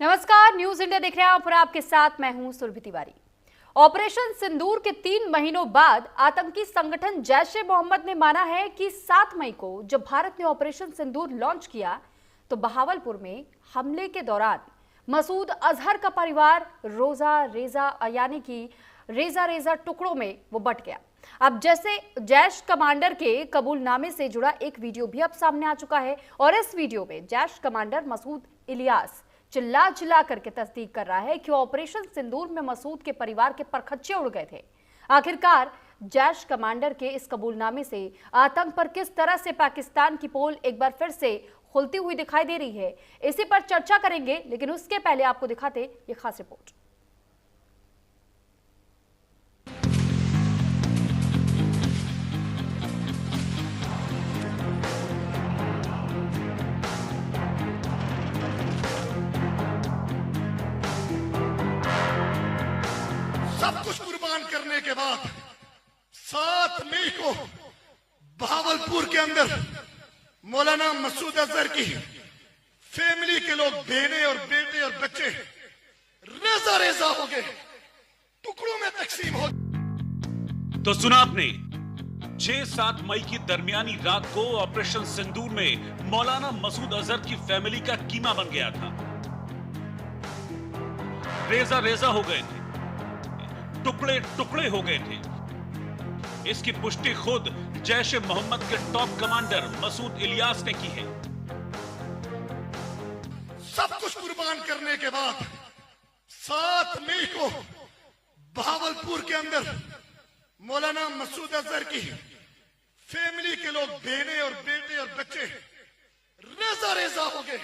नमस्कार, news India देख रहे हैं आप और आपके साथ मैं हूं सुरभि तिवारी। ऑपरेशन सिंदूर के 3 महीनों बाद आतंकी संगठन जैश-ए-मोहम्मद ने माना है कि 7 मई को जब भारत ने ऑपरेशन सिंदूर लॉन्च किया तो बहावलपुर में हमले के दौरान मसूद अजहर का परिवार रोजा रेजा यानी कि रेजा रेजा टुकड़ों में वो बट गया। अब जैसे जैश कमांडर के कबूलनामे से जुड़ा एक वीडियो भी अब सामने आ चुका है और इस वीडियो में जैश कमांडर मसूद इलियास चिल्ला चिल्ला करके तस्दीक कर रहा है कि ऑपरेशन सिंदूर में मसूद के परिवार के परखच्चे उड़ गए थे। आखिरकार जैश कमांडर के इस कबूलनामे से आतंक पर किस तरह से पाकिस्तान की पोल एक बार फिर से खुलती हुई दिखाई दे रही है, इसी पर चर्चा करेंगे, लेकिन उसके पहले आपको दिखाते ये खास रिपोर्ट। सब कुछ कुर्बान करने के बाद 7 मई को बहावलपुर के अंदर मौलाना मसूद अजहर की फैमिली के लोग बहने और बेटे और बच्चे रेजा रेजा हो गए, टुकड़ों में तकसीम हो। तो सुना आपने, 6-7 मई की दरमियानी रात को ऑपरेशन सिंदूर में मौलाना मसूद अजहर की फैमिली का कीमा बन गया था। रेजा रेजा हो गए थे, टुकड़े टुकड़े हो गए थे। इसकी पुष्टि खुद जैश-ए-मोहम्मद के टॉप कमांडर मसूद इलियास ने की है। सब कुछ कुर्बान करने के बाद 7 मई को बहावलपुर के अंदर मौलाना मसूद अजहर की फैमिली के लोग बहने और बेटे और बच्चे रेजा रेजा हो गए,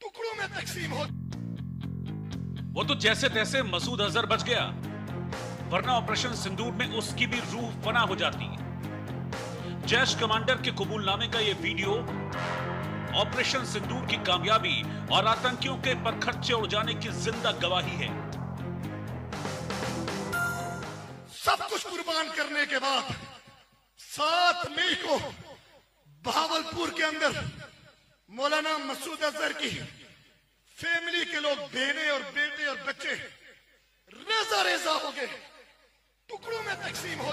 टुकड़ों में तकसीम हो। वो तो जैसे तैसे मसूद अजहर बच गया, वरना ऑपरेशन सिंदूर में उसकी भी रूह फना हो जाती। जैश कमांडर के कबूलनामे का यह वीडियो ऑपरेशन सिंदूर की कामयाबी और आतंकियों के परखच्चे उड़ जाने की जिंदा गवाही है। सब कुछ कुर्बान करने के बाद 7 मई को बहावलपुर के अंदर मौलाना मसूद अजहर की फैमिली के लोग बहने और बेटे और बच्चे रेजा रेजा हो गए, टुकड़ों में तकसीम हो।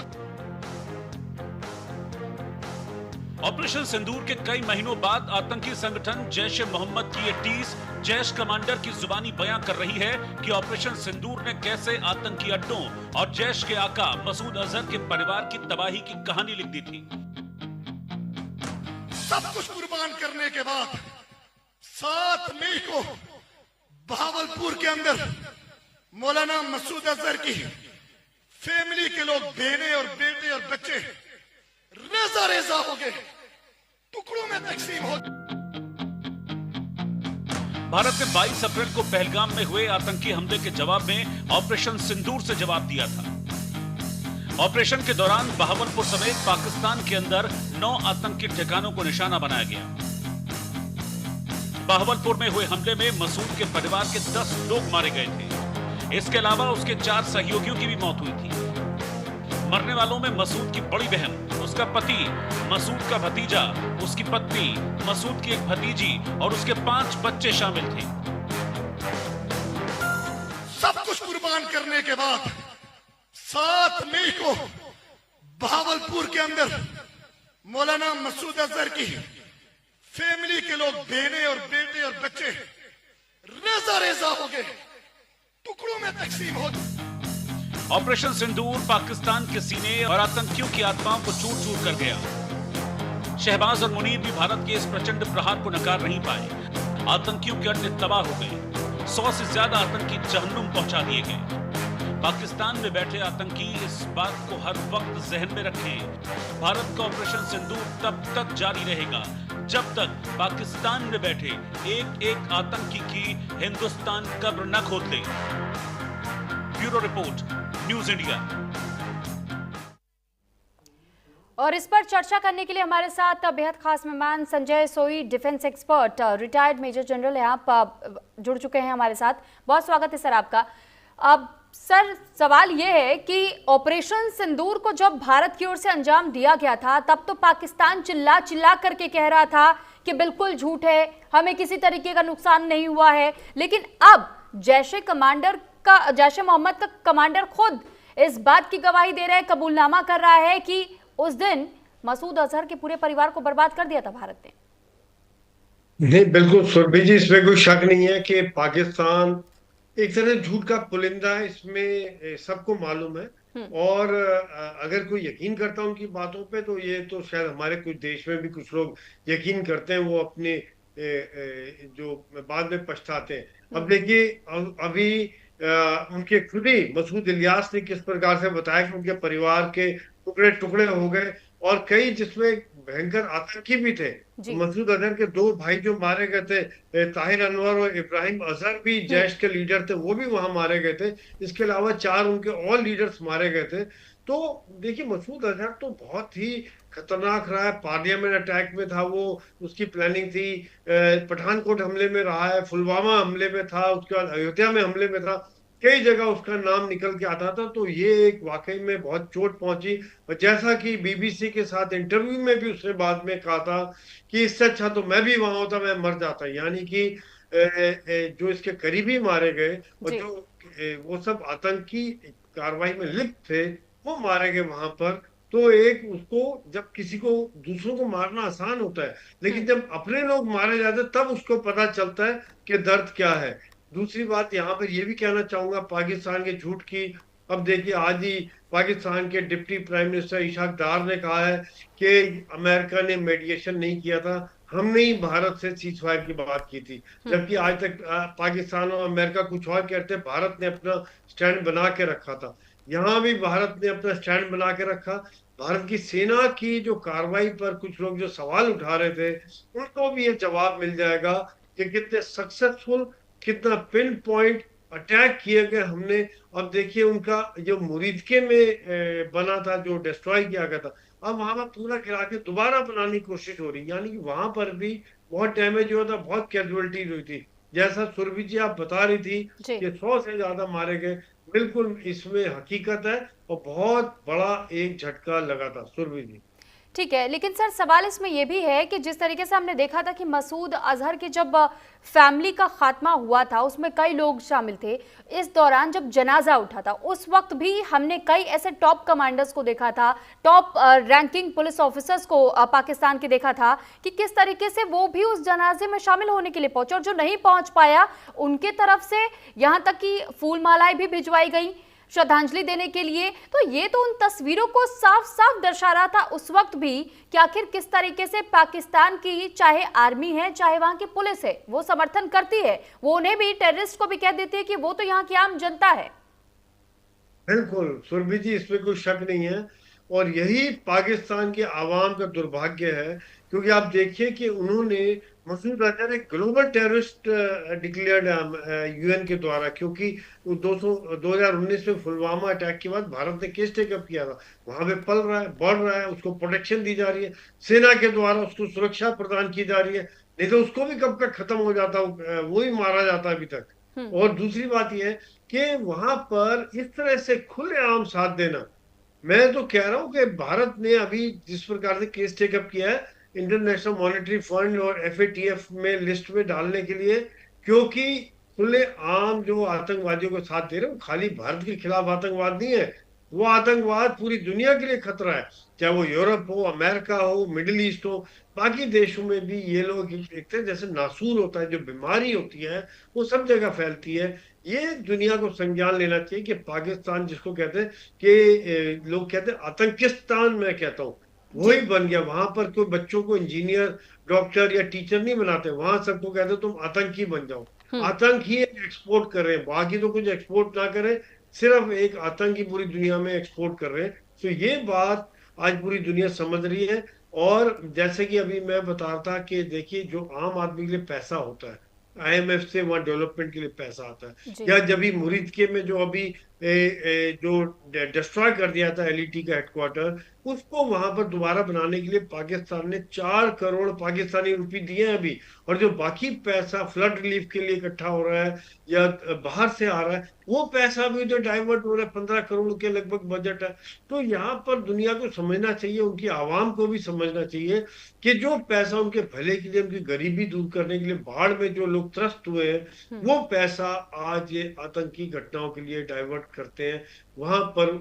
ऑपरेशन सिंदूर के कई महीनों बाद आतंकी संगठन जैश-ए-मोहम्मद की ये टीस जैश कमांडर की जुबानी बयां कर रही है कि ऑपरेशन सिंदूर ने कैसे आतंकी अड्डों और जैश के आका मसूद अजहर के परिवार की तबाही की कहानी लिख दी थी। सब कुछ कुर्बान करने के बाद 7 मई को बहावलपुर के अंदर मौलाना मसूद अजहर की फैमिली के लोग बहने और बेटे और बच्चे रेजा रेजा हो गए, टुकड़ों में तकसीम हो। भारत ने 22 अप्रैल को पहलगाम में हुए आतंकी हमले के जवाब में ऑपरेशन सिंदूर से जवाब दिया था। ऑपरेशन के दौरान बहावलपुर समेत पाकिस्तान के अंदर 9 आतंकी ठिकानों को निशाना बनाया गया। बहावलपुर में हुए हमले में मसूद के परिवार के 10 लोग मारे गए थे। इसके अलावा उसके 4 सहयोगियों की भी मौत हुई थी। मरने वालों में मसूद की बड़ी बहन, उसका पति, मसूद का भतीजा, उसकी पत्नी, मसूद की एक भतीजी और उसके 5 बच्चे शामिल थे। सब कुछ कुर्बान करने के बाद 7 मई को बहावलपुर के अंदर मौलाना मसूद अजहर की फैमिली के लोग बहने और बेटे और बच्चे रेजा रेजा हो गए, टुकड़ों में तकसीम हो। ऑपरेशन सिंदूर पाकिस्तान के सीने और आतंकियों की आत्माओं को चूर चूर कर गया। शहबाज और मुनीर भी भारत के इस प्रचंड प्रहार को नकार नहीं पाए। आतंकियों के अड्डे तबाह हो गए, 100 से ज्यादा आतंकी जहन्नुम पहुंचा दिए गए। पाकिस्तान में बैठे आतंकी इस बात को हर वक्त जहन में रखें, भारत का ऑपरेशन सिंदूर तब तक जारी रहेगा जब तक पाकिस्तान में बैठे एक एक आतंकी की हिंदुस्तान कब्र न खोद ले। Bureau report, news India. और इस पर चर्चा करने के लिए हमारे साथ बेहद खास मेहमान Sanjay Soi, defence expert, retired major general हैं, आप जुड़ चुके हैं हमारे साथ। बहुत स्वागत है सर आपका। अब सर, सवाल यह है कि ऑपरेशन सिंदूर को जब भारत की ओर से अंजाम दिया गया था तब तो पाकिस्तान चिल्ला चिल्ला करके कह रहा था कि बिल्कुल झूठ है, हमें किसी तरीके का नुकसान नहीं हुआ है। लेकिन अब जैश ए मोहम्मद का कमांडर खुद इस बात की गवाही दे रहा है, कबूलनामा कर रहा है कि उस दिन मसूद अजहर के पूरे परिवार को बर्बाद कर दिया था भारत ने। नहीं, बिल्कुल सुरभि जी, इसमें कोई शक नहीं है कि पाकिस्तान एक तरह से झूठ का पुलिंदा है, इसमें सबको मालूम है। और अगर कोई यकीन करता है उनकी बातों पे, तो ये तो शायद हमारे कुछ देश में भी कुछ लोग यकीन करते हैं, वो अपने जो बाद में पछताते हैं। अब देखिए, अभी उनके खुद ही मसूद इलियास ने किस प्रकार से बताया कि उनके परिवार के टुकड़े टुकड़े हो गए, और कई जिसमें भयंकर आतंकी भी थे। मसूद अजहर के दो भाई जो मारे गए थे, ताहिर अनवर और इब्राहिम अजहर भी जैश के लीडर थे, वो भी वहां मारे गए थे। इसके अलावा 4 उनके और लीडर्स मारे गए थे। तो देखिए, मसूद अजहर तो बहुत ही खतरनाक रहा है। पार्लियामेंट अटैक में था वो, उसकी प्लानिंग थी। पठानकोट हमले में रहा है, पुलवामा हमले में था, उसके बाद अयोध्या में हमले में था। कई जगह उसका नाम निकल के आता था। तो ये एक वाकई में बहुत चोट पहुंची। और जैसा कि बीबीसी के साथ इंटरव्यू में भी उसने बाद में कहा था कि इससे अच्छा तो मैं भी वहां होता, मैं मर जाता। यानी कि जो इसके करीबी मारे गए और जो वो सब आतंकी कार्रवाई में लिप्त थे, वो मारे गए वहां पर। तो एक उसको, जब किसी को दूसरों को मारना आसान होता है, लेकिन जब अपने लोग मारे जाते तब उसको पता चलता है कि दर्द क्या है। दूसरी बात यहाँ पर यह भी कहना चाहूंगा पाकिस्तान के झूठ की। अब देखिए, आज ही पाकिस्तान के डिप्टी प्राइम मिनिस्टर इशाक डार ने कहा है कि अमेरिका ने मेडिएशन नहीं किया था, हमने ही भारत से सीज फायर की बात की थी। जबकि आज तक पाकिस्तान और अमेरिका कुछ और कहते, भारत ने अपना स्टैंड बना के रखा था। यहाँ भी भारत ने अपना स्टैंड बना के रखा। भारत की सेना की जो कार्रवाई पर कुछ लोग जो सवाल उठा रहे थे, उनको भी ये जवाब मिल जाएगा कि कितने सक्सेसफुल, कितना पिन पॉइंट अटैक किए गए हमने। अब देखिए, उनका जो मुरीदके में बना था, जो डिस्ट्रॉय किया गया था, अब वहां पर पूरा गिरा के दोबारा बनाने की कोशिश हो रही। यानी कि वहां पर भी बहुत डैमेज हुआ था, बहुत कैजुअलिटीज हुई थी। जैसा सुरभि जी आप बता रही थी कि 100 से ज्यादा मारे गए, बिल्कुल इसमें हकीकत है, और बहुत बड़ा एक झटका लगा था सुरभि जी। ठीक है, लेकिन सर सवाल इसमें यह भी है कि जिस तरीके से हमने देखा था कि मसूद अजहर की जब फैमिली का खात्मा हुआ था, उसमें कई लोग शामिल थे। इस दौरान जब जनाजा उठा था, उस वक्त भी हमने कई ऐसे टॉप कमांडर्स को देखा था, टॉप रैंकिंग पुलिस ऑफिसर्स को पाकिस्तान के देखा था कि किस तरीके से वो भी उस जनाजे में शामिल होने के लिए पहुंचे, और जो नहीं पहुंच पाया उनके तरफ से यहाँ तक कि फूल मालाएं भी भिजवाई गई श्रद्धांजलि देने के लिए। तो ये तो उन तस्वीरों को साफ साफ दर्शा रहा था उस वक्त भी कि आखिर किस तरीके से पाकिस्तान की, चाहे आर्मी है चाहे वहां की पुलिस है, वो समर्थन करती है। वो उन्हें भी, टेररिस्ट को भी कह देती है कि वो तो यहाँ की आम जनता है। बिल्कुल सुरभि जी, इसमें कोई शक नहीं है। और यही पाकिस्तान के आवाम का दुर्भाग्य है, क्योंकि आप देखिए कि उन्होंने मसूद अजहर एक ग्लोबल टेररिस्ट डिक्लेयर्ड यूएन के द्वारा, क्योंकि 2019 में पुलवामा अटैक के बाद भारत ने केस टेकअप किया था। वहां पे पल रहा है, बढ़ रहा है, उसको प्रोटेक्शन दी जा रही है, सेना के द्वारा उसको सुरक्षा प्रदान की जा रही है। नहीं तो उसको भी कब तक खत्म हो जाता, वो ही मारा जाता अभी तक। और दूसरी बात यह है कि वहां पर इस तरह से खुलेआम साथ देना, मैं तो कह रहा हूं कि भारत ने अभी जिस प्रकार से केस टेकअप किया है इंटरनेशनल मॉनेटरी फंड और FATF में लिस्ट में डालने के लिए, क्योंकि खुले आम जो आतंकवादियों को साथ दे रहे हैं, वो खाली भारत के खिलाफ आतंकवाद नहीं है, वो आतंकवाद पूरी दुनिया के लिए खतरा है। चाहे वो यूरोप हो, अमेरिका हो, मिडिल ईस्ट हो, बाकी देशों में भी ये लोग देखते हैं जैसे नासूर होता है, जो बीमारी होती है वो सब जगह फैलती है। ये दुनिया को संज्ञान लेना चाहिए कि पाकिस्तान, जिसको कहते हैं कि लोग कहते हैं आतंकिस्तान, मैं कहता हूँ वही बन गया। वहां पर कोई बच्चों को इंजीनियर, डॉक्टर या टीचर नहीं बनाते, वहां सबको कहते तुम आतंकी बन जाओ। आतंक ही एक्सपोर्ट कर रहे हैं, बाकी तो कुछ एक्सपोर्ट ना करें, सिर्फ एक आतंकी पूरी दुनिया में एक्सपोर्ट कर रहे हैं। तो ये बात आज पूरी दुनिया समझ रही है। और जैसे कि अभी मैं बता रहा था कि देखिए, जो आम आदमी के लिए पैसा होता है, IMF से वहां डेवलपमेंट के लिए पैसा आता है, या जब भी मुरीदके में जो अभी जो डिस्ट्रॉय कर दिया था एलईटी का हेडक्वार्टर, उसको वहां पर दोबारा बनाने के लिए पाकिस्तान ने 4 करोड़ पाकिस्तानी रुपए दिए हैं अभी। और जो बाकी पैसा फ्लड रिलीफ के लिए इकट्ठा हो रहा है या बाहर से आ रहा है, वो पैसा भी जो डाइवर्ट हो रहा है, 15 करोड़ के लगभग बजट है। तो यहाँ पर दुनिया को समझना चाहिए, उनकी आवाम को भी समझना चाहिए कि जो पैसा उनके भले के लिए, उनकी गरीबी दूर करने के लिए बाढ़ में जो लोग त्रस्त हुए हैं, वो पैसा आज ये आतंकी घटनाओं के लिए डाइवर्ट करते हैं। वहां पर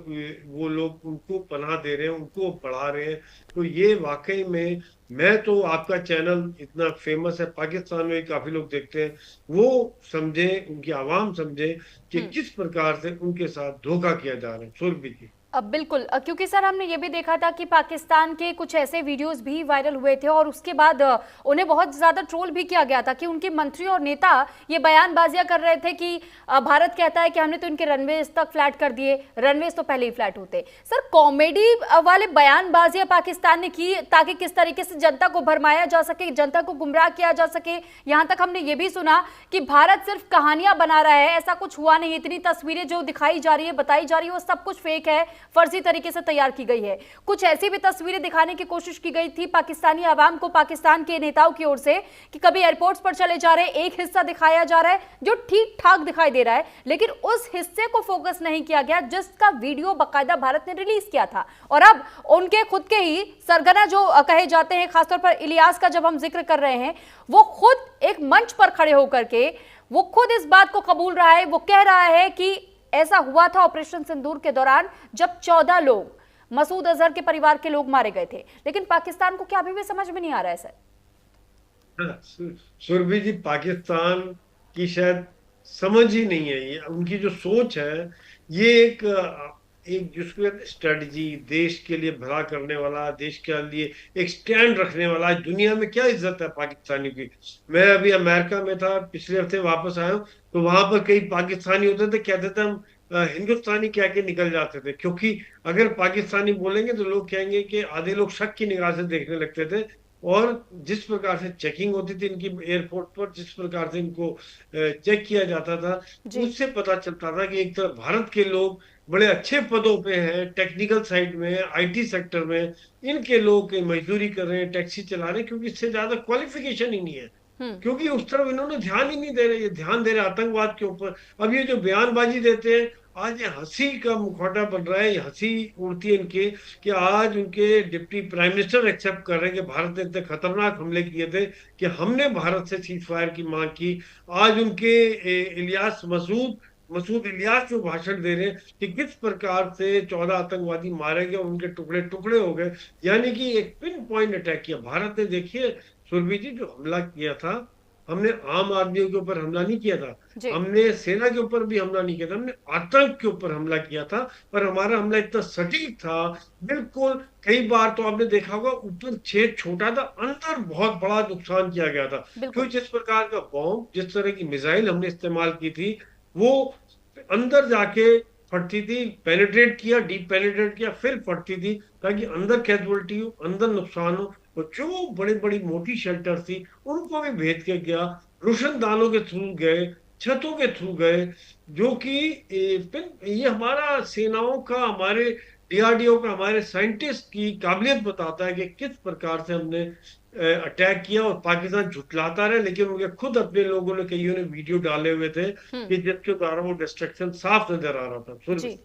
वो लोग उनको पनाह दे रहे हैं, उनको बढ़ा रहे हैं। तो ये वाकई में, मैं तो, आपका चैनल इतना फेमस है, पाकिस्तान में काफी लोग देखते हैं, वो समझे, उनकी आवाम समझे कि किस प्रकार से उनके साथ धोखा किया जा रहा है। सुरभि जी। बिल्कुल, क्योंकि सर हमने ये भी देखा था कि पाकिस्तान के कुछ ऐसे वीडियोस भी वायरल हुए थे और उसके बाद उन्हें बहुत ज्यादा ट्रोल भी किया गया था कि उनके मंत्री और नेता ये बयानबाजियां कर रहे थे कि भारत कहता है कि हमने तो इनके रनवेज तक फ्लैट कर दिए, रनवेज तो पहले ही फ्लैट होते। सर कॉमेडी वाले बयानबाजियां पाकिस्तान ने की ताकि किस तरीके से जनता को भरमाया जा सके, जनता को गुमराह किया जा सके। यहाँ तक हमने ये भी सुना कि भारत सिर्फ कहानियां बना रहा है, ऐसा कुछ हुआ नहीं, इतनी तस्वीरें जो दिखाई जा रही है, बताई जा रही है, वो सब कुछ फेक है, फर्जी तरीके से तैयार की गई है। कुछ ऐसी भी तस्वीरें दिखाने की कोशिश की गई थी पाकिस्तानी आवाम को, पाकिस्तान के नेताओं की ओर से, कि कभी एयरपोर्ट्स पर चले जा रहे हैं, एक हिस्सा दिखाया जा रहा है जो ठीक ठाक दिखाई दे रहा है, लेकिन उस हिस्से को फोकस नहीं किया गया जिसका वीडियो बाकायदा भारत ने रिलीज किया था। और अब उनके खुद के ही सरगना जो कहे जाते हैं, खासतौर पर इलियास का जब हम जिक्र कर रहे हैं, वो खुद एक मंच पर खड़े होकर के वो खुद इस बात को कबूल रहा है, वो कह रहा है कि ऐसा हुआ था ऑपरेशन सिंदूर के दौरान जब 14 लोग, मसूद अजहर के परिवार के लोग मारे गए थे। लेकिन पाकिस्तान को क्या अभी भी समझ में नहीं आ रहा है सर? सुरभि जी, पाकिस्तान की शायद समझ ही नहीं है, ये उनकी जो सोच है, ये एक जिसको स्ट्रेटजी, देश के लिए भला करने वाला, देश के लिए एक स्टैंड रखने वाला। दुनिया में क्या इज्जत है पाकिस्तानी की। मैं अभी अमेरिका में था, पिछले हफ्ते वापस आया हूँ, तो वहां पर कई पाकिस्तानी होते थे, कहते थे हम हिंदुस्तानी कह के निकल जाते थे, क्योंकि अगर पाकिस्तानी बोलेंगे तो लोग कहेंगे कि, आधे लोग शक की निगाह से देखने लगते थे। और जिस प्रकार से चेकिंग होती थी इनकी एयरपोर्ट पर, जिस प्रकार से इनको चेक किया जाता था, उससे पता चलता था कि एक तरफ भारत के लोग बड़े अच्छे पदों पे हैं, टेक्निकल साइड में, आईटी सेक्टर में, इनके लोग मजदूरी कर रहे हैं, टैक्सी चला रहे हैं, क्योंकि इससे ज्यादा क्वालिफिकेशन ही नहीं है। क्योंकि उस तरफ इन्होंने ध्यान ही नहीं दे रहे, ये ध्यान दे रहे आतंकवाद के ऊपर। अब ये जो बयानबाजी देते हैं, आज ये हंसी का मुखौटा बन रहा है, ये हंसी उड़ती है इनके, कि आज उनके डिप्टी प्राइम मिनिस्टर एक्सेप्ट कर रहे हैं कि भारत ने इतने खतरनाक हमले किए थे कि हमने भारत से सीज फायर की मांग की। आज उनके मसूद इलियास जो भाषण दे रहे हैं कि किस प्रकार से 14 आतंकवादी मारे गए, उनके टुकड़े टुकड़े हो गए, यानी कि एक पिन पॉइंट अटैक किया भारत ने। देखिए सुरभि जी, जो हमला किया था, हमने आम आदमियों के ऊपर हमला नहीं किया था, हमने सेना के ऊपर भी हमला नहीं किया था, हमने आतंक के ऊपर हमला किया था। पर हमारा हमला इतना सटीक था, बिल्कुल। कई बार तो आपने देखा होगा, ऊपर छेद छोटा था, अंदर बहुत बड़ा नुकसान किया गया था। क्योंकि जिस प्रकार का बॉम्ब, जिस तरह की मिसाइल हमने इस्तेमाल की थी, वो अंदर जाके फटती थी, पेनिट्रेट किया, डीप पेनिट्रेट किया, फिर फटती थी, ताकि अंदर कैजुअलिटी हो, अंदर नुकसान हो। और जो बड़ी बड़ी मोटी शेल्टर थी, उनको भी भेज के गया, रोशनदानों के थ्रू गए, छतों के थ्रू गए, जो कि ये हमारा सेनाओं का, हमारे डीआरडीओ का, हमारे साइंटिस्ट की काबिलियत बताता है कि किस प्रकार से हमने अटैक किया। और पाकिस्तान झुटलाता रहे, लेकिन उनके खुद अपने लोगों ने, कईयों ने वीडियो डाले हुए थे कि जिसके द्वारा वो डिस्ट्रक्शन साफ नजर आ रहा था।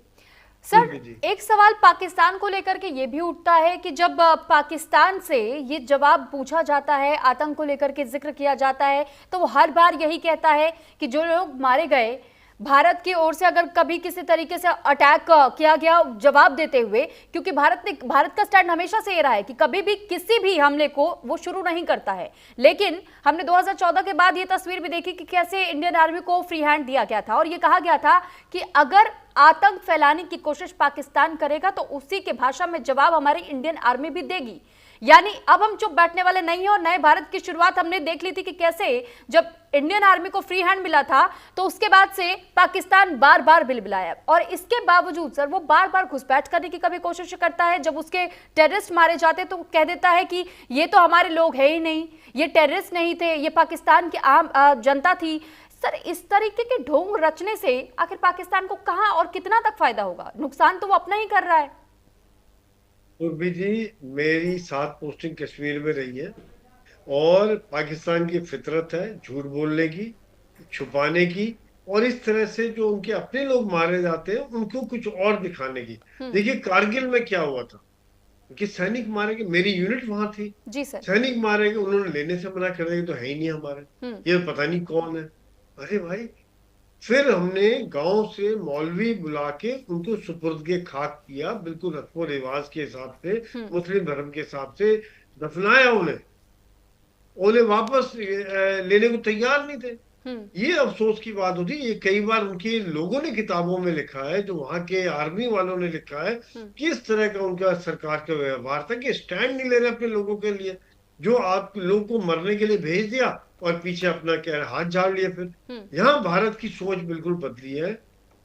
सर एक सवाल पाकिस्तान को लेकर के ये भी उठता है कि जब पाकिस्तान से ये जवाब पूछा जाता है, आतंक को लेकर के जिक्र किया जाता है, तो वो हर बार यही कहता है कि जो लोग मारे गए, भारत की ओर से अगर कभी किसी तरीके से अटैक किया गया, जवाब देते हुए, क्योंकि भारत का स्टैंड हमेशा से ये रहा है कि कभी भी किसी भी हमले को वो शुरू नहीं करता है। लेकिन हमने 2014 के बाद ये तस्वीर भी देखी कि कैसे इंडियन आर्मी को फ्री हैंड दिया गया था और ये कहा गया था कि अगर आतंक फैलाने की कोशिश पाकिस्तान करेगा तो उसी के भाषा में जवाब हमारी इंडियन आर्मी भी देगी। यानी अब हम चुप बैठने वाले नहीं हैं। और नए भारत की शुरुआत हमने देख ली थी कि कैसे जब इंडियन आर्मी को फ्री हैंड मिला था तो उसके बाद से पाकिस्तान बार बार बिलबिलाया, और इसके बावजूद सर वो बार बार घुसपैठ करने की कभी कोशिश करता है। जब उसके टेररिस्ट मारे जाते तो कह देता है कि ये तो हमारे लोग है ही नहीं, ये टेररिस्ट नहीं थे, ये पाकिस्तान की आम जनता थी। सर, इस तरीके के ढोंग रचने से आखिर पाकिस्तान को कहां और कितना तक फायदा होगा? नुकसान तो वो अपना ही कर रहा है। उर्वी जी, मेरी 7 पोस्टिंग कश्मीर में रही है और पाकिस्तान की फितरत है झूठ बोलने की, छुपाने की, और इस तरह से जो उनके अपने लोग मारे जाते हैं उनको कुछ और दिखाने की। देखिए कारगिल में क्या हुआ था कि सैनिक मारे गए, मेरी यूनिट वहां थी, जी सर। सैनिक मारे गए, उन्होंने लेने से मना कर दिया कि तो है ही नहीं हमारे, ये पता नहीं कौन है। अरे भाई, फिर हमने गांव से मौलवी बुला के उनको सुपुर्द के खाक किया, बिल्कुल रस्म रिवाज के हिसाब से, मुस्लिम धर्म के हिसाब से दफनाया उन्हें। उन्हें वापस लेने को तैयार नहीं थे। ये अफसोस की बात होती है। ये कई बार उनके लोगों ने किताबों में लिखा है, जो वहां के आर्मी वालों ने लिखा है, किस तरह का उनका सरकार का व्यवहार था कि स्टैंड नहीं ले रहे अपने लोगों के लिए। जो आप लोगों को मरने के लिए भेज दिया और पीछे अपना क्या हाथ झाड़ लिए। फिर यहाँ भारत की सोच बिल्कुल बदली है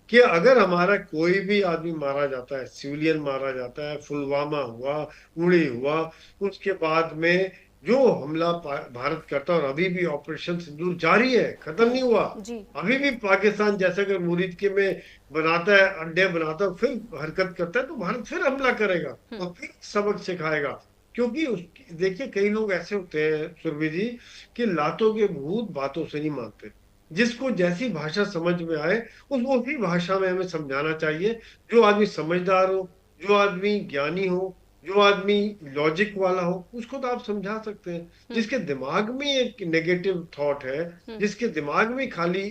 कि अगर हमारा कोई भी आदमी मारा जाता है, सिविलियन मारा जाता है, पुलवामा हुआ, उड़ी हुआ, उसके बाद में जो हमला भारत करता है, और अभी भी ऑपरेशन सिंदूर जारी है, खत्म नहीं हुआ। जी। अभी भी पाकिस्तान जैसे अगर मुरीद के में बनाता है, अड्डे बनाता है, फिर हरकत करता है, तो भारत फिर हमला करेगा और फिर सबक सिखाएगा। क्योंकि देखिए कई लोग ऐसे होते हैं सुरभि जी कि लातों के भूत बातों से नहीं मानते। जिसको जैसी भाषा समझ में आए उसी भाषा में हमें समझाना चाहिए। जो आदमी समझदार हो, जो आदमी ज्ञानी हो, जो आदमी लॉजिक वाला हो, उसको तो आप समझा सकते हैं। जिसके दिमाग में एक नेगेटिव थॉट है, जिसके दिमाग में खाली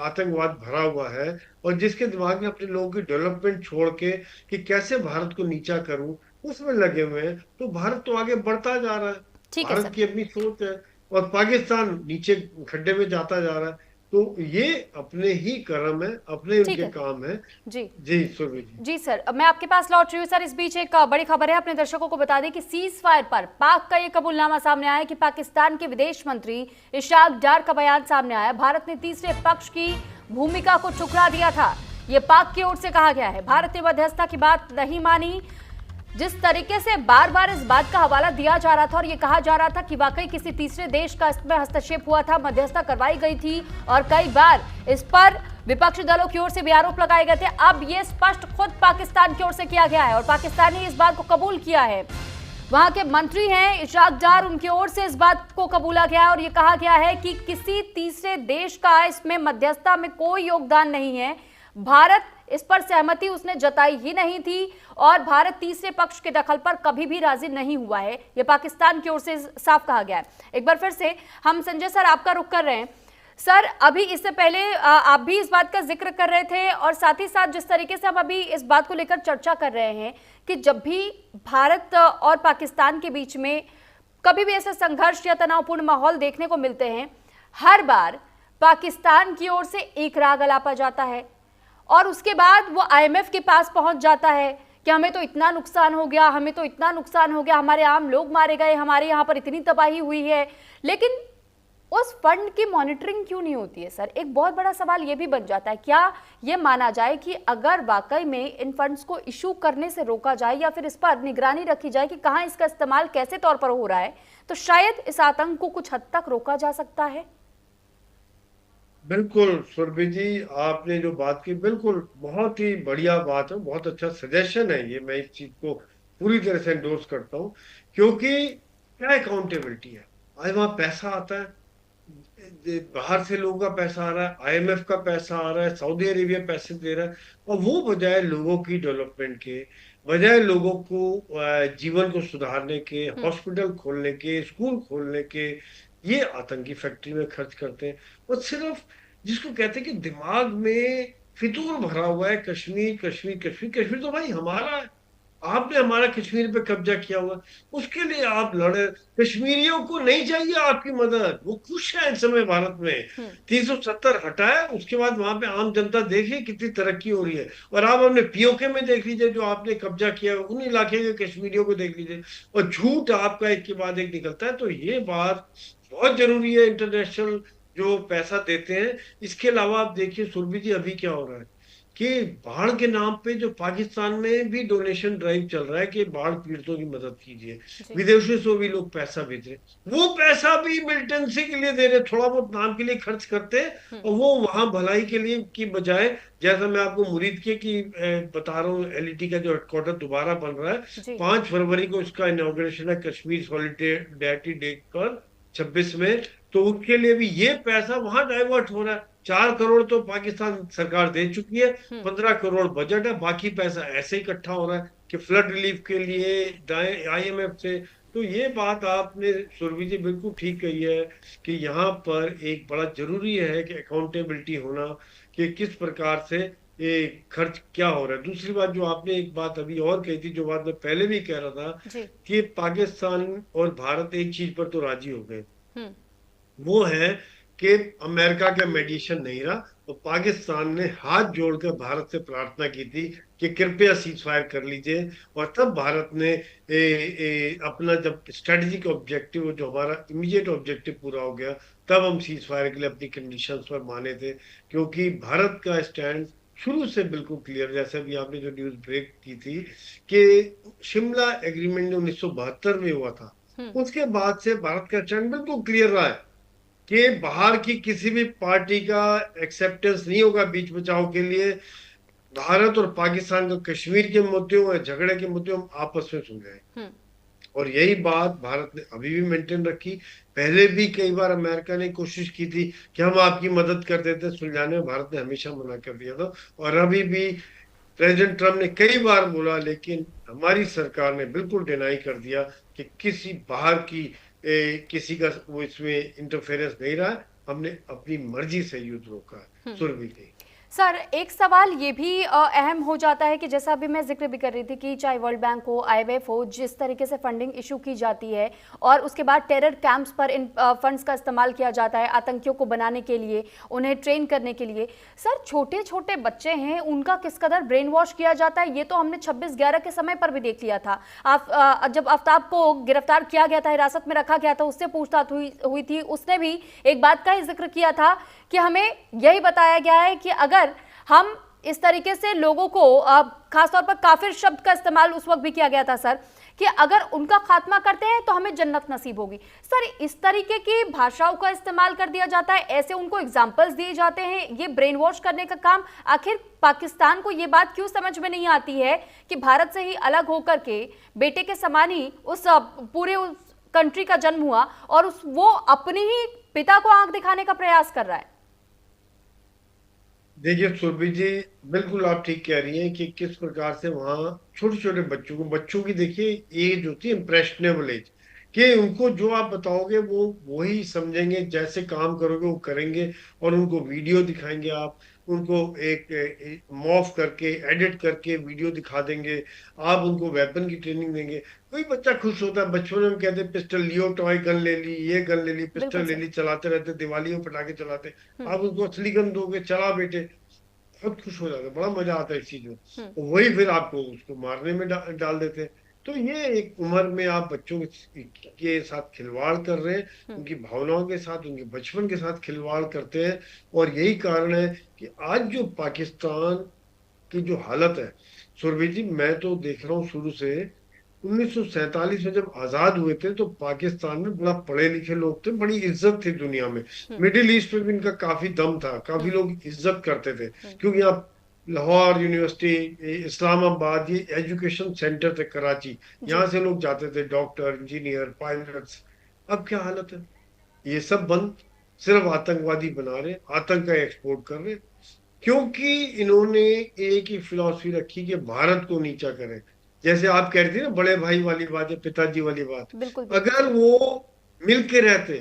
आतंकवाद भरा हुआ है, और जिसके दिमाग में अपने लोगों की डेवलपमेंट छोड़ के कि कैसे भारत को नीचा करूं, उसमें लगे हुए हैं, तो भारत तो आगे बढ़ता जा रहा है। ठीक है भारत सर। की अपनी सोच है और पाकिस्तान नीचे खड्डे में जाता जा रहा है। तो ये अपने ही कर्म है, अपने ठीक उनके है। काम है। जी जी सुरभि जी। जी सर, अब मैं आपके पास लौट रही हूँ। सर, इस बीच एक बड़ी खबर है, अपने दर्शकों को बता दें कि सीज फायर पर पाक का ये कबूलनामा सामने आया है कि पाकिस्तान के विदेश मंत्री इशाक डार का बयान सामने आया। भारत ने तीसरे पक्ष की भूमिका को ठुकरा दिया था, ये पाक की ओर से कहा गया है। भारत ने मध्यस्थता की बात नहीं मानी। जिस तरीके से बार बार इस बात का हवाला दिया जा रहा था और ये कहा जा रहा था कि वाकई किसी तीसरे देश का इसमें हस्तक्षेप हुआ था, मध्यस्थता करवाई गई थी, और कई बार इस पर विपक्षी दलों की ओर से भी आरोप लगाए गए थे। अब ये स्पष्ट खुद पाकिस्तान की ओर से किया गया है और पाकिस्तान ने इस बात को कबूल किया है। वहां के मंत्री हैं इशाक डार, उनकी ओर से इस बात को कबूला गया है और ये कहा गया है कि किसी तीसरे देश का इसमें मध्यस्थता में कोई योगदान नहीं है। भारत इस पर सहमति उसने जताई ही नहीं थी और भारत तीसरे पक्ष के दखल पर कभी भी राजी नहीं हुआ है, यह पाकिस्तान की ओर से साफ कहा गया है। एक बार फिर से हम संजय सर आपका रुख कर रहे हैं। सर, अभी इससे पहले आप भी इस बात का जिक्र कर रहे थे और साथ ही साथ जिस तरीके से हम अभी इस बात को लेकर चर्चा कर रहे हैं कि जब भी भारत और पाकिस्तान के बीच में कभी भी ऐसे संघर्ष या तनावपूर्ण माहौल देखने को मिलते हैं, हर बार पाकिस्तान की ओर से एक राग अलापा जाता है और उसके बाद वो IMF के पास पहुंच जाता है कि हमें तो इतना नुकसान हो गया, हमें तो इतना नुकसान हो गया, हमारे आम लोग मारे गए, हमारे यहाँ पर इतनी तबाही हुई है। लेकिन उस फंड की मॉनिटरिंग क्यों नहीं होती है सर? एक बहुत बड़ा सवाल ये भी बन जाता है, क्या ये माना जाए कि अगर वाकई में इन फंड्स को इशू करने से रोका जाए या फिर इस पर निगरानी रखी जाए कि कहाँ इसका इस्तेमाल कैसे तौर पर हो रहा है, तो शायद इस आतंक को कुछ हद तक रोका जा सकता है? बिल्कुल सुरभि जी, आपने जो बात की बिल्कुल बहुत ही बढ़िया बात है, बहुत अच्छा सजेशन है ये। मैं इस चीज को पूरी तरह से एंडोर्स करता हूँ, क्योंकि क्या अकाउंटेबिलिटी है। आज वहां पैसा आता है, बाहर से लोगों का पैसा आ रहा है, IMF का पैसा आ रहा है, सऊदी अरेबिया पैसे दे रहा है, और वो बजाय लोगों की डेवलपमेंट के, बजाय लोगों को जीवन को सुधारने के, हॉस्पिटल खोलने के, स्कूल खोलने के, ये आतंकी फैक्ट्री में खर्च करते हैं। और सिर्फ जिसको कहते हैं कि दिमाग में फितूर भरा हुआ है, कश्मीर कश्मीर कश्मीर कश्मीर, तो भाई हमारा है, आपने हमारा कश्मीर पे कब्जा किया हुआ, उसके लिए आप लड़े। कश्मीरियों को नहीं चाहिए आपकी मदद, वो खुश है इस समय भारत में। 370 हटाया, उसके बाद वहां पे आम जनता देखिए कितनी तरक्की हो रही है। और आप अपने POK में देख लीजिए, जो आपने कब्जा किया उन इलाके के कश्मीरियों को देख लीजिए, और झूठ आपका एक के बाद एक निकलता है। तो ये बात बहुत जरूरी है, इंटरनेशनल जो पैसा देते हैं। इसके अलावा आप देखिए सुरभि जी, अभी क्या हो रहा है कि बाढ़ के नाम पे जो पाकिस्तान में भी डोनेशन ड्राइव चल रहा है कि बाढ़ पीड़ितों की मदद कीजिए, जी। विदेशों से भी लोग पैसा भेज रहे, वो पैसा भी मिलिटेंसी के लिए दे रहे, थोड़ा बहुत नाम के लिए खर्च करते हैं और वो वहां भलाई के लिए की बजाय, जैसा मैं आपको मुरीद के की बता रहा हूँ, एलईटी का जो हेडक्वार्टर दोबारा बन रहा है, जी। 5 फरवरी को इसका इनॉग्रेशन है कश्मीर सॉलिडेरिटी डे पर 26 में, तो उसके लिए भी ये पैसा वहां डाइवर्ट हो रहा है। 4 करोड़ तो पाकिस्तान सरकार दे चुकी है, 15 करोड़ बजट है, बाकी पैसा ऐसे ही इकट्ठा हो रहा है कि फ्लड रिलीफ के लिए आईएमएफ से। तो ये बात आपने सुरभि जी बिल्कुल ठीक कही है कि यहाँ पर एक बड़ा जरूरी है कि अकाउंटेबिलिटी होना, कि किस प्रकार से ये खर्च क्या हो रहा है। दूसरी बात जो आपने एक बात अभी और कही थी, जो बात मैं पहले भी कह रहा था, जी। कि पाकिस्तान और भारत एक चीज पर तो राजी हो गए, हम्म। वो है कि अमेरिका का मेडिएशन नहीं रहा, तो पाकिस्तान ने हाथ जोड़कर भारत से प्रार्थना की थी कि कृपया सीज फायर कर लीजिए, और तब भारत ने अपना जब स्ट्रेटेजिक ऑब्जेक्टिव, जो हमारा इमीडिएट ऑब्जेक्टिव पूरा हो गया, तब हम सीज फायर के लिए अपनी कंडीशंस पर माने थे। क्योंकि भारत का स्टैंड शुरू से बिल्कुल क्लियर, जैसे अभी आपने जो न्यूज ब्रेक की थी कि शिमला एग्रीमेंट 1972 में हुआ था, उसके बाद से भारत का स्टैंड बिल्कुल क्लियर रहा है कि बाहर की किसी भी पार्टी का एक्सेप्टेंस नहीं होगा बीच बचाव के लिए। भारत और पाकिस्तान का कश्मीर के मुद्दों और झगड़े के मुद्दों हम आपस में सुलझाएं, और यही बात भारत ने अभी भी मेंटेन रखी। पहले भी कई बार अमेरिका ने कोशिश की थी कि हम आपकी मदद कर देते सुलझाने में, भारत ने हमेशा मना कर दिया था। और अभी भी प्रेसिडेंट ट्रम्प ने कई बार बोला, लेकिन हमारी सरकार ने बिल्कुल डिनाई कर दिया कि किसी बाहर की किसी का वो इसमें इंटरफेरेंस नहीं रहा है, हमने अपनी मर्जी से युद्ध रोका है। सुरभि जी, सर, एक सवाल ये भी अहम हो जाता है कि जैसा अभी मैं जिक्र भी कर रही थी कि चाहे वर्ल्ड बैंक हो, आईएमएफ हो, जिस तरीके से फंडिंग इशू की जाती है और उसके बाद टेरर कैंप्स पर इन फंड्स का इस्तेमाल किया जाता है आतंकियों को बनाने के लिए, उन्हें ट्रेन करने के लिए। सर, छोटे छोटे बच्चे हैं, उनका किस कदर ब्रेन वॉश किया जाता है, ये तो हमने 26/11 के समय पर भी देख लिया था। जब आफ्ताब को गिरफ्तार किया गया था, हिरासत में रखा गया था, उससे पूछताछ हुई थी, उसने भी एक बात का ही जिक्र किया था कि हमें यही बताया गया है कि अगर हम इस तरीके से लोगों को, खासतौर पर काफिर शब्द का इस्तेमाल उस वक्त भी किया गया था सर, कि अगर उनका खात्मा करते हैं तो हमें जन्नत नसीब होगी। सर, इस तरीके की भाषाओं का इस्तेमाल कर दिया जाता है, ऐसे उनको एग्जाम्पल्स दिए जाते हैं, ये ब्रेन वॉश करने का काम। आखिर पाकिस्तान को ये बात क्यों समझ में नहीं आती है कि भारत से ही अलग होकर के बेटे के समान ही उस पूरे उस कंट्री का जन्म हुआ और वो अपने ही पिता को आंख दिखाने का प्रयास कर रहा है। देखिए सुरभि जी, बिल्कुल आप ठीक कह रही हैं कि किस प्रकार से वहाँ छोटे छोटे बच्चों की देखिए एज होती है, इम्प्रेशनेबल एज, कि उनको जो आप बताओगे वो वही समझेंगे, जैसे काम करोगे वो करेंगे। और उनको वीडियो दिखाएंगे आप, उनको एक मॉफ करके एडिट करके वीडियो दिखा देंगे, आप उनको वेपन की ट्रेनिंग देंगे। कोई बच्चा खुश होता है, बचपन में हम कहते हैं पिस्टल लियो, टॉय गन ले ली, ये गन ले ली, पिस्टल ले ली, चलाते रहते, दिवाली में पटाखे चलाते। आप उनको असली गन दोगे, चला बेटे, बहुत खुश हो जाता है, बड़ा मजा आता है इस चीज में। तो वही फिर आपको उसको मारने में डाल देते हैं। तो ये एक उम्र में आप बच्चों के साथ खिलवाड़ कर रहे हैं, उनकी भावनाओं के साथ, उनके बचपन के साथ खिलवाड़ करते हैं। और यही कारण है कि आज जो पाकिस्तान की जो हालत है सुरभि जी, मैं तो देख रहा हूँ शुरू से 1947 में जब आजाद हुए थे तो पाकिस्तान में बड़ा पढ़े लिखे लोग थे, बड़ी इज्जत थी दुनिया में। मिडिल ईस्ट में भी इनका काफी दम था, काफी लोग इज्जत करते थे, क्योंकि आप लाहौर यूनिवर्सिटी, इस्लामाबाद, ये एजुकेशन सेंटर थे, कराची, यहाँ से लोग जाते थे, डॉक्टर, इंजीनियर, पायलट्स। अब क्या हालत है, ये सब बंद, सिर्फ आतंकवादी बना रहे, आतंक का एक्सपोर्ट कर रहे, क्योंकि इन्होंने एक ही फिलॉसफी रखी कि भारत को नीचा करें। जैसे आप कह रही थी ना, बड़े भाई वाली बात है, पिताजी वाली बात, बिल्कुल। अगर वो मिल के रहते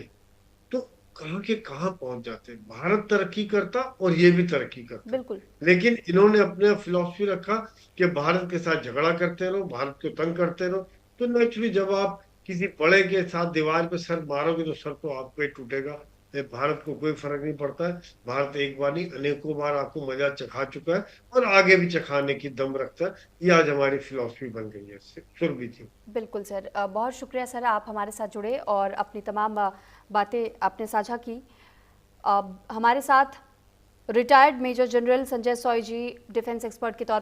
तो कहाँ के कहाँ पहुंच जाते। भारत तरक्की करता और ये भी तरक्की करता, बिल्कुल। लेकिन इन्होंने अपना फिलॉसफी रखा कि भारत के साथ झगड़ा करते रहो, भारत को तंग करते रहो। तो नेचुरली जब आप किसी बड़े के साथ दीवार पे सर मारोगे तो सर तो आपको ही टूटेगा। भारत को कोई फर्क नहीं पड़ता है, भारत एक बार नहीं अनेकों बार आपको मजा चखा चुका है और आगे भी चखाने की दम रखता है। ये आज हमारी फिलॉसफी बन गई है सुरभि जी। बिल्कुल सर, बहुत शुक्रिया सर, आप हमारे साथ जुड़े और अपनी तमाम बातें आपने साझा की। हमारे साथ retired major general Sanjay Soy ji defence expert के तौर